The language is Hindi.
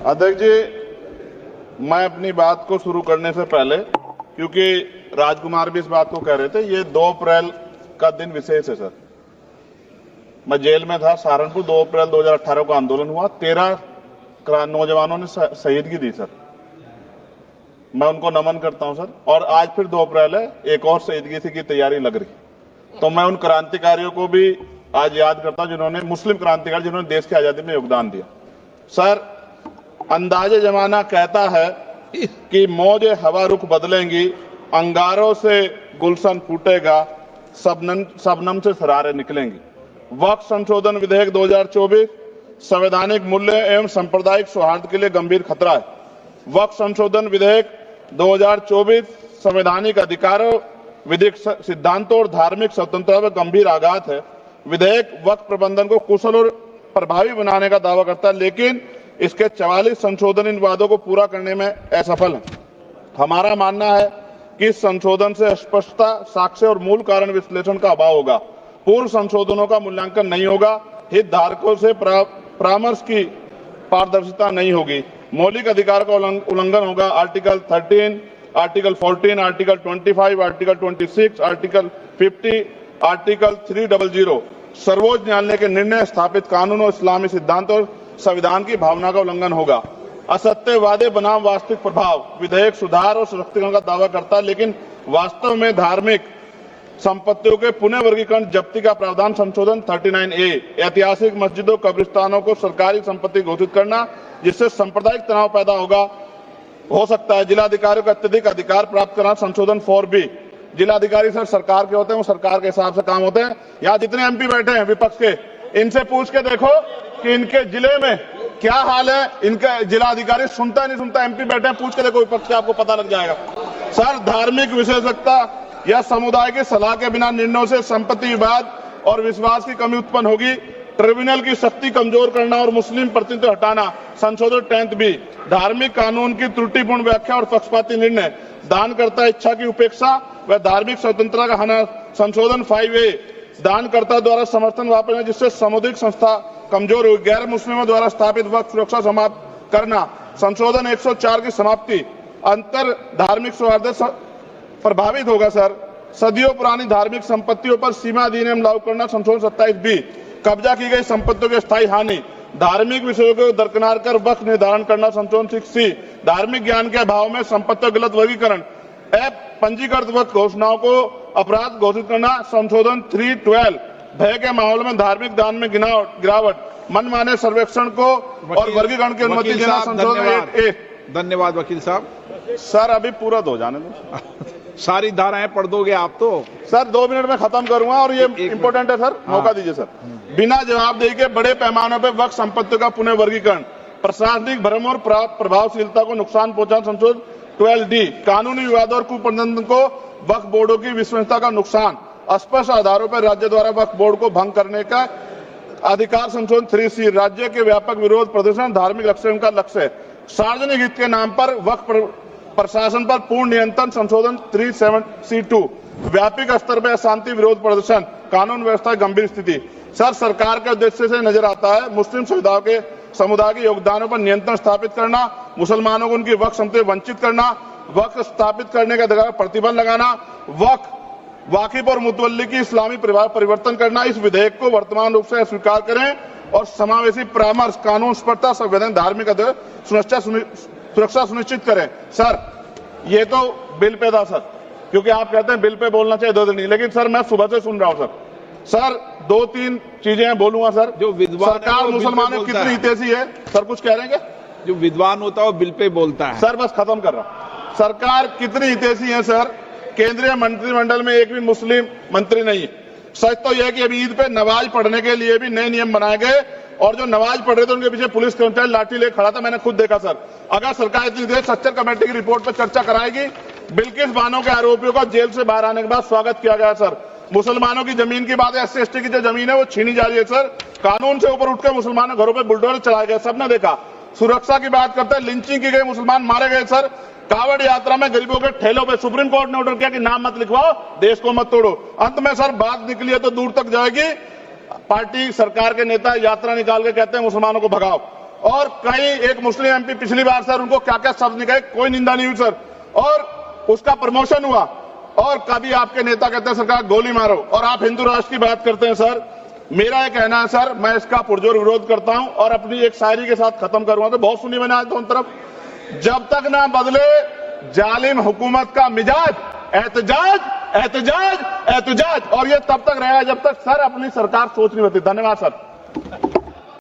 अध्यक्ष जी, मैं अपनी बात को शुरू करने से पहले, क्योंकि राजकुमार भी इस बात को कह रहे थे, ये 2 अप्रैल का दिन विशेष है सर। मैं जेल में था सहारनपुर, 2 अप्रैल 2018 को आंदोलन हुआ, 13 नौजवानों ने शहीदगी दी सर। मैं उनको नमन करता हूं सर। और आज फिर 2 अप्रैल है, एक और शहीदगी की तैयारी लग रही। तो मैं उन क्रांतिकारियों को भी आज याद करता हूं जिन्होंने, मुस्लिम क्रांतिकारी जिन्होंने देश की आजादी में योगदान दिया। सर, अंदाजे जमाना कहता है कि मौजे हवा रुख बदलेंगी, अंगारों से गुलशन फूटेगा, शबनम से सरारे निकलेंगी। वक्फ संशोधन विधेयक 2024 संवैधानिक मूल्य एवं सांप्रदायिक सौहार्द के लिए गंभीर खतरा है। वक्फ संशोधन विधेयक 2024 संवैधानिक अधिकारों, विधिक सिद्धांतों और धार्मिक स्वतंत्रता पर गंभीर आघात है। विधेयक वक्फ प्रबंधन को कुशल और प्रभावी बनाने का दावा करता है, लेकिन इसके 44 संशोधन इन वादों को पूरा करने में असफल है। हमारा मानना है कि इस संशोधन से स्पष्टता, साक्ष्य और मूल कारण विश्लेषण का अभाव होगा। पूर्व संशोधनों का मूल्यांकन नहीं होगा, हितधारकों से परामर्श की पारदर्शिता नहीं होगी, मौलिक अधिकार का उल्लंघन होगा। Article 13, article 14, article 25, article 26, article 50, article 300 सर्वोच्च न्यायालय के निर्णय, स्थापित कानून और इस्लामी सिद्धांत और संविधान की भावना का उल्लंघन होगा। असत्य वादे बनाम वास्तविक प्रभाव, विधेयक सुधार और सशक्तिकरण का दावा करता है, लेकिन वास्तव में धार्मिक संपत्तियों के पुनः वर्गीकरण, जब्ती का प्रावधान संशोधन 39A, ऐतिहासिक मस्जिदों, कब्रिस्तानों को सरकारी संपत्ति घोषित करना, जिससे सांप्रदायिक तनाव पैदा हो सकता है। जिलाधिकारियों को अत्यधिक अधिकार प्राप्त करना, संशोधन 4B। जिलाधिकारी सर सरकार के होते हैं, वो सरकार के हिसाब से काम होते हैं। यहाँ जितने MP बैठे हैं विपक्ष के, इनसे पूछ के देखो कि इनके जिले में क्या हाल है। इनका जिलाधिकारी सुनता नहीं सुनता, MP बैठे हैं, पूछ के देखो विपक्ष से, आपको पता लग जाएगा। सर, धार्मिक विशेषज्ञता या समुदाय की सलाह के बिना निर्णयों से संपत्ति विवाद और विश्वास की कमी उत्पन्न होगी। ट्रिब्यूनल की शक्ति कमजोर करना और मुस्लिम प्रतिनिधित्व हटाना, संशोधन 10B। धार्मिक कानून की त्रुटिपूर्ण व्याख्या और पक्षपाती निर्णय, दानकर्ता इच्छा की उपेक्षा व धार्मिक स्वतंत्रता का हनन, संशोधन 5A। दानकर्ता द्वारा समर्थन वापस, जिससे सामुदायिक संस्था कमजोर हुई। गैर मुस्लिमों द्वारा स्थापित वक्फ सुरक्षा समाप्त करना, संशोधन 104 की समाप्ति। अंतर धार्मिक सौहार्द प्रभावित होगा सर। सदियों पुरानी धार्मिक संपत्तियों पर सीमा अधिनियम लागू करना, संशोधन 27B। कब्जा की गई संपत्तियों की स्थायी हानि, धार्मिक विषयों को दरकिनार कर वक्फ निर्धारण करना, संशोधन 6C। धार्मिक ज्ञान के अभाव में संपत्तियों गलत वर्गीकरण, पंजीकृत वक्फ घोषणाओं को अपराध घोषित करना, संशोधन 312। भय के माहौल में धार्मिक दान में गिरावट, मनमाने सर्वेक्षण को और वर्गीकरण की अनुमति देना, संशोधन 8A। धन्यवाद वकील साहब। सर, अभी पूरा दो जाने दो। सारी धाराएं पढ़ दोगे आप तो? सर, 2 मिनट में खत्म करूंगा और ये इंपॉर्टेंट है सर, मौका दीजिए सर। बिना जवाबदेही के बड़े पैमाने पर वक्फ संपत्तियों का पुनः वर्गीकरण, प्रशासनिक भ्रम और प्रभावशीलता को नुकसान पहुंचाना, संशोधन 12D। कानूनी विवादों और कुप्रबंधन को वक्फ बोर्डों की विश्वसनीयता का नुकसान, स्पष्ट आधारों पर राज्य द्वारा वक्फ बोर्ड को भंग करने का अधिकार, संशोधन 3C। राज्य के व्यापक विरोध प्रदर्शन, धार्मिक लक्ष्य का लक्ष्य, सार्वजनिक हित के नाम पर वक्फ प्रशासन पर पूर्ण नियंत्रण, संशोधन 37C2। व्यापक स्तर पर अशांति विरोध प्रदर्शन, कानून व्यवस्था गंभीर स्थिति। सर, सरकार के उद्देश्य से नजर आता है मुस्लिम समुदाय के योगदानों पर नियंत्रण स्थापित करना, मुसलमानों को उनकी वक्फ संपत्ति वंचित करना, वक्फ स्थापित करने का अधिकार प्रतिबंध लगाना, वाकिफ और मुतवल्ली की इस्लामी परिवर्तन करना। इस विधेयक को वर्तमान रूप से स्वीकार करें और समावेशी परामर्श, कानून स्पष्टता, संवैधानिक धार्मिक सुरक्षा सुनिश्चित करें। सर, ये तो बिल पे था सर, क्योंकि आप कहते हैं बिल पे बोलना चाहिए, 2 दिन नहीं, लेकिन सर मैं सुबह से सुन रहा हूं सर 2-3 चीजें बोलूंगा सर। जो विद्वान सरकार मुसलमानों की कितनी हितैषी है सर, कुछ कह रहे हैं क्या? जो विद्वान होता है वो बिल पे बोलता है। सर बस खत्म कर रहा हूं। सरकार कितनी हितैषी है सर? केंद्रीय मंत्रिमंडल में एक भी मुस्लिम मंत्री नहीं है। सच तो यह है कि अभी ईद पे नमाज पढ़ने के लिए भी नए नियम बनाए गए, और जो नमाज पढ़ रहे थे उनके पीछे पुलिस कर्मचारी लाठी ले खड़ा था, मैंने खुद देखा सर। अगर सरकार इतनी देर सच्चर कमेटी की रिपोर्ट पर चर्चा कराएगी। बिल्किस बानो के आरोपियों का जेल से बाहर आने के बाद स्वागत किया गया सर। मुसलमानों की जमीन की बात है, SC/ST की जो जमीन है वो छीनी जा रही है सर। कानून से ऊपर उठकर मुसलमानों घरों पर बुलडोजर चलाए गए, सबने देखा। सुरक्षा की बात करते हैं, लिंचिंग की गई, मुसलमान मारे गए सर। कावड़ यात्रा में गरीबों के ठेलों पे सुप्रीम कोर्ट ने ऑर्डर किया कि नाम मत लिखवाओ, देश को मत तोड़ो। अंत में सर बात निकली है तो दूर तक जाएगी। पार्टी सरकार के नेता यात्रा निकाल के कहते हैं मुसलमानों को भगाओ। और कई एक मुस्लिम एमपी पिछली बार सर उनको क्या क्या शब्द निकले, कोई निंदा नहीं हुई सर, और उसका प्रमोशन हुआ। और कभी आपके नेता कहते हैं सरकार गोली मारो, और आप हिंदू राष्ट्र की बात करते हैं सर। मेरा ये कहना है सर, मैं इसका पुरजोर विरोध करता हूं और अपनी एक शायरी के साथ खत्म करूंगा। तो बहुत सुनी मैंने आज दोनों तरफ, जब तक ना बदले जालिम हुकूमत का मिजाज, एहतजाज एहतजाज एहतजाज, और ये तब तक रहेगा जब तक सर अपनी सरकार सोच नहीं होती। धन्यवाद सर।